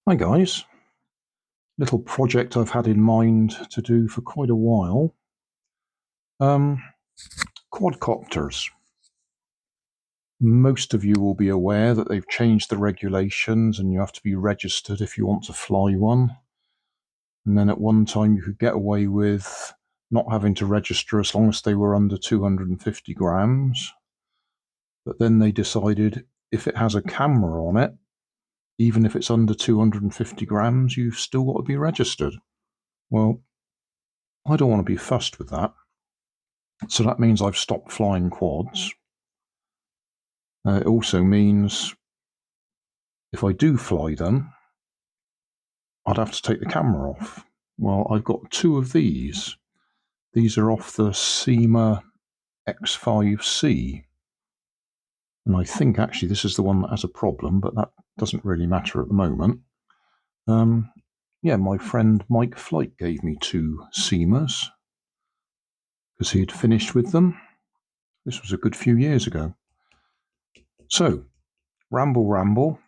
Hi guys, little project I've had in mind to do for quite a while. Quadcopters. Most of you will be aware that they've changed the regulations and you have to be registered if you want to fly one. And then at one time you could get away with not having to register as long as they were under 250 grams. But then they decided if it has a camera on it, even if it's under 250 grams, you've still got to be registered. Well, I don't want to be fussed with that. So that means I've stopped flying quads. It also means if I do fly them, I'd have to take the camera off. Well, I've got two of these. These are off the SYMA X5C. And I think actually this is the one that has a problem, but that doesn't really matter at the moment. Yeah, my friend Mike Flight gave me two SYMAs because he had finished with them. This was a good few years ago. So, ramble.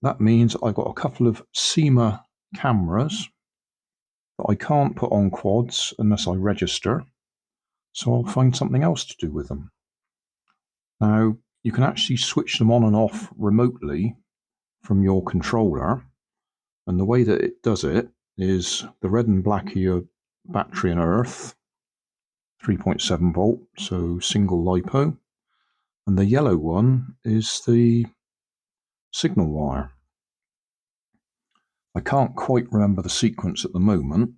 That means I've got a couple of SYMA cameras that I can't put on quads unless I register. So I'll find something else to do with them. Now, you can actually switch them on and off remotely from your controller. And the way that it does it is the red and black are your battery and earth, 3.7 volt, so single LiPo. And the yellow one is the signal wire. I can't quite remember the sequence at the moment,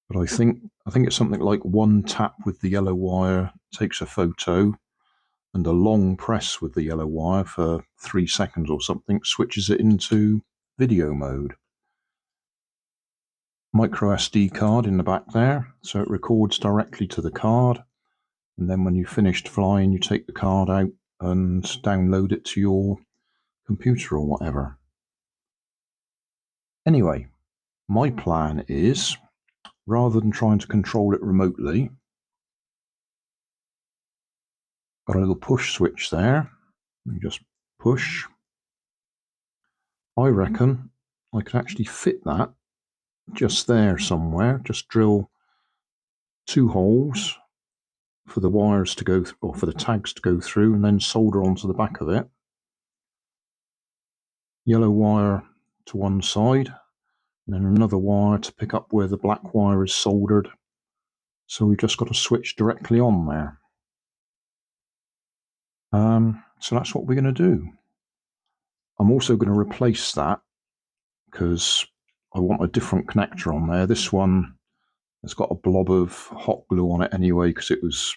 but I think it's something like one tap with the yellow wire takes a photo, and a long press with the yellow wire for 3 seconds or something switches it into video mode. Micro SD card in the back there, so it records directly to the card, and then when you've finished flying, you take the card out and download it to your computer or whatever. Anyway, my plan is, rather than trying to control it remotely, got a little push switch there. You just push. I reckon I could actually fit that just there somewhere. Just drill 2 holes for the wires to go, or for the tags to go through, and then solder onto the back of it. Yellow wire to one side, and then another wire to pick up where the black wire is soldered. So we've just got a switch directly on there. So that's what we're going to do. I'm also going to replace that because I want a different connector on there. This one has got a blob of hot glue on it anyway because it was,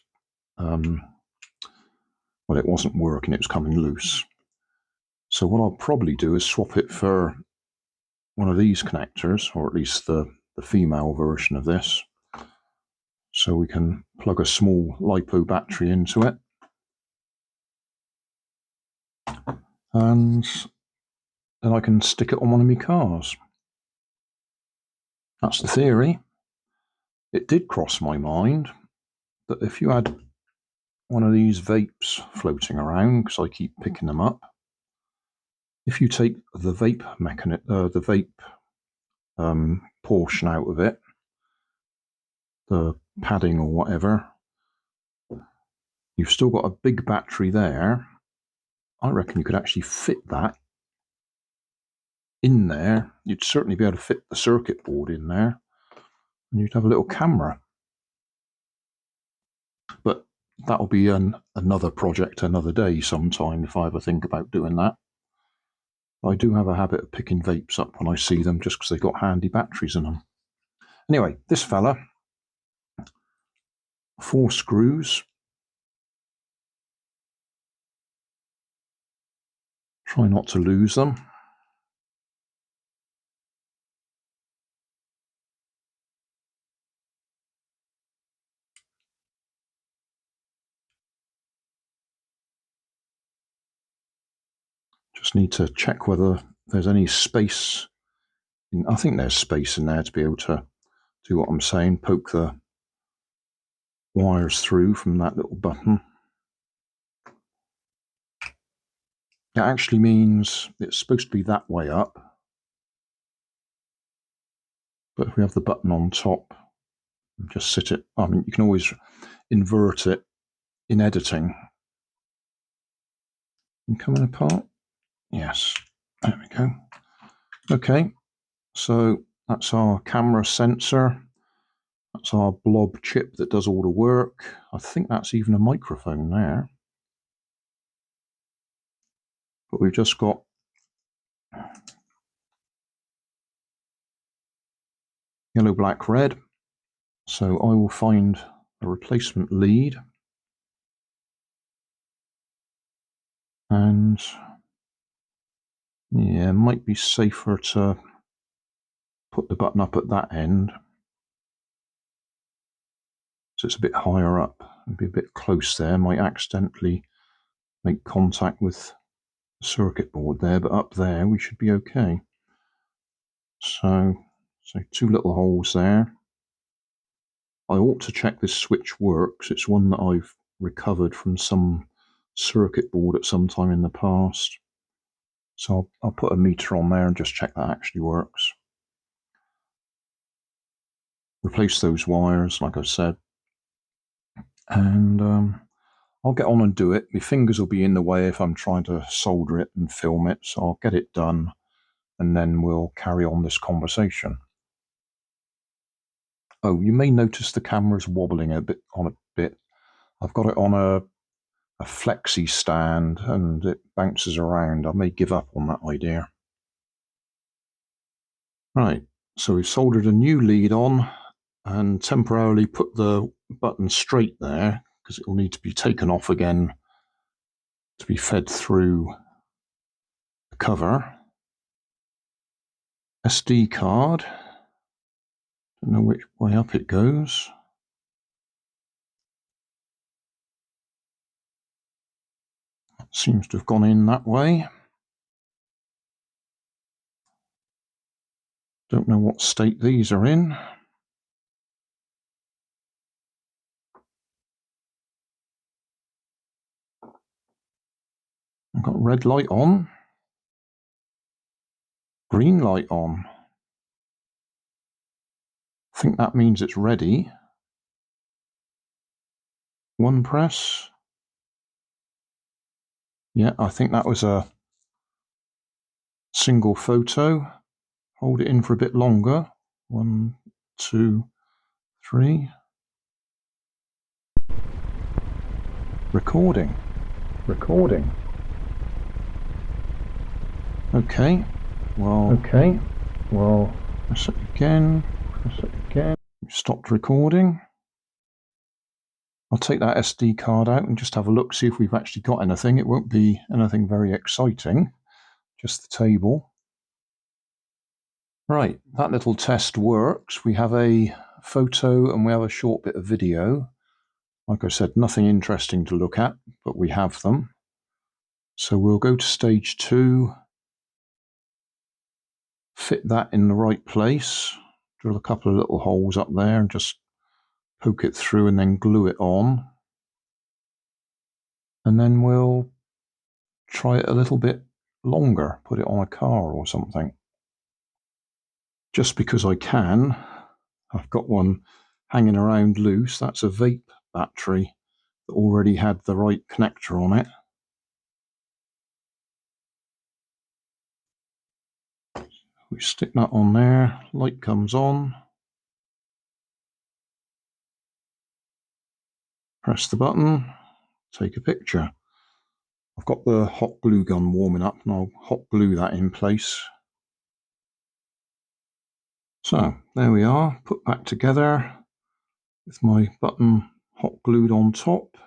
well, it wasn't working, it was coming loose. So what I'll probably do is swap it for one of these connectors, or at least the female version of this. So we can plug a small LiPo battery into it. And then I can stick it on one of my cars. That's the theory. It did cross my mind that if you had one of these vapes floating around, because I keep picking them up, if you take the vape portion out of it, the padding or whatever, you've still got a big battery there. I reckon you could actually fit that in there. You'd certainly be able to fit the circuit board in there, and you'd have a little camera. But that'll be another project another day sometime if I ever think about doing that. I do have a habit of picking vapes up when I see them just because they've got handy batteries in them. Anyway, this fella, 4 screws. Try not to lose them. Just need to check whether there's any space. I think there's space in there to be able to do what I'm saying, poke the wires through from that little button. It actually means it's supposed to be that way up, But if we have the button on top, just sit it, I mean, you can always invert it in editing. You coming apart? Yes, there we go. Okay, so that's our camera sensor. That's our blob chip that does all the work. I think that's even a microphone there. But we've just got yellow, black, red. So I will find a replacement lead. And yeah, it might be safer to put the button up at that end. So it's a bit higher up. It'd be a bit close there. Might accidentally make contact with the circuit board there, but up there we should be okay. So 2 little holes there. I ought to check this switch works. It's one that I've recovered from some circuit board at some time in the past. So I'll put a meter on there and just check that actually works. Replace those wires, like I said. And I'll get on and do it. My fingers will be in the way if I'm trying to solder it and film it. So I'll get it done and then we'll carry on this conversation. Oh, you may notice the camera's wobbling a bit. I've got it on a flexi stand and it bounces around. I may give up on that idea. Right, so we've soldered a new lead on and temporarily put the button straight there because it will need to be taken off again to be fed through the cover. SD card. Don't know which way up it goes. Seems to have gone in that way. Don't know what state these are in. I've got red light on, green light on. I think that means it's ready. One press. Yeah, I think that was a single photo. Hold it in for a bit longer. 1, 2, 3. Recording. Okay. Well. Press it again. We've stopped recording. I'll take that SD card out and just have a look, see if we've actually got anything. It won't be anything very exciting, just the table. Right, that little test works. We have a photo and we have a short bit of video. Like I said, nothing interesting to look at, but we have them. So we'll go to stage 2, fit that in the right place, drill a couple of little holes up there and just poke it through and then glue it on. And then we'll try it a little bit longer, put it on a car or something. Just because I can, I've got one hanging around loose. That's a vape battery that already had the right connector on it. We stick that on there, light comes on. Press the button, take a picture. I've got the hot glue gun warming up and I'll hot glue that in place. So there we are, put back together with my button hot glued on top.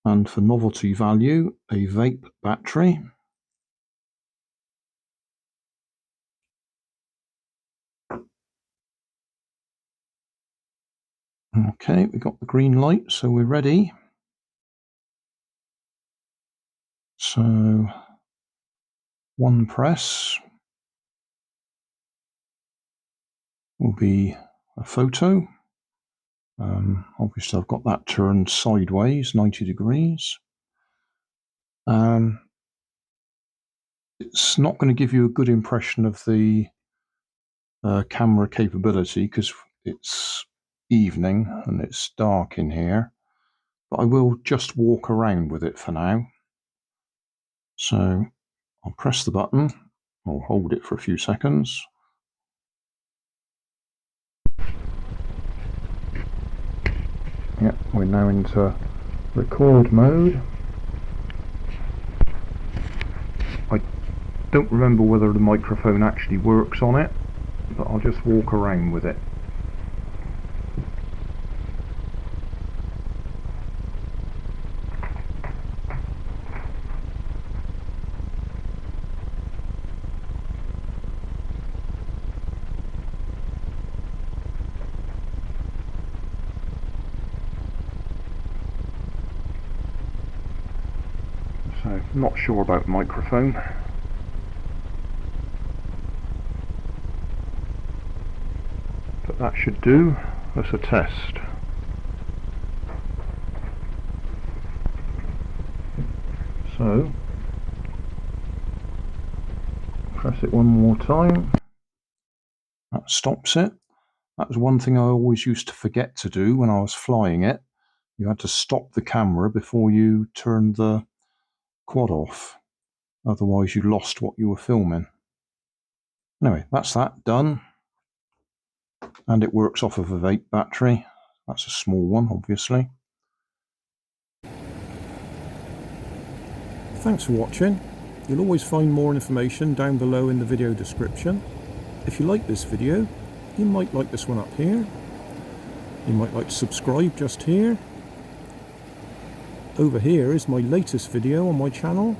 And for novelty value, a vape battery. Okay, we got the green light, so we're ready. So one press will be a photo. Obviously I've got that turned sideways, 90 degrees. It's not going to give you a good impression of the camera capability because it's evening and it's dark in here, but I will just walk around with it for now. So I'll press the button, or hold it for a few seconds. Yep, we're now into record mode. I don't remember whether the microphone actually works on it, but I'll just walk around with it. So, not sure about the microphone. But that should do as a test. So, press it one more time. That stops it. That was one thing I always used to forget to do when I was flying it. You had to stop the camera before you turned the quad off. Otherwise you lost what you were filming. Anyway, that's that done. And it works off of a vape battery. That's a small one, obviously. Thanks for watching. You'll always find more information down below in the video description. If you like this video, you might like this one up here. You might like to subscribe just here. Over here is my latest video on my channel.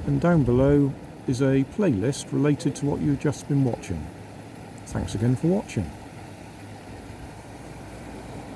And down below is a playlist related to what you've just been watching. Thanks again for watching.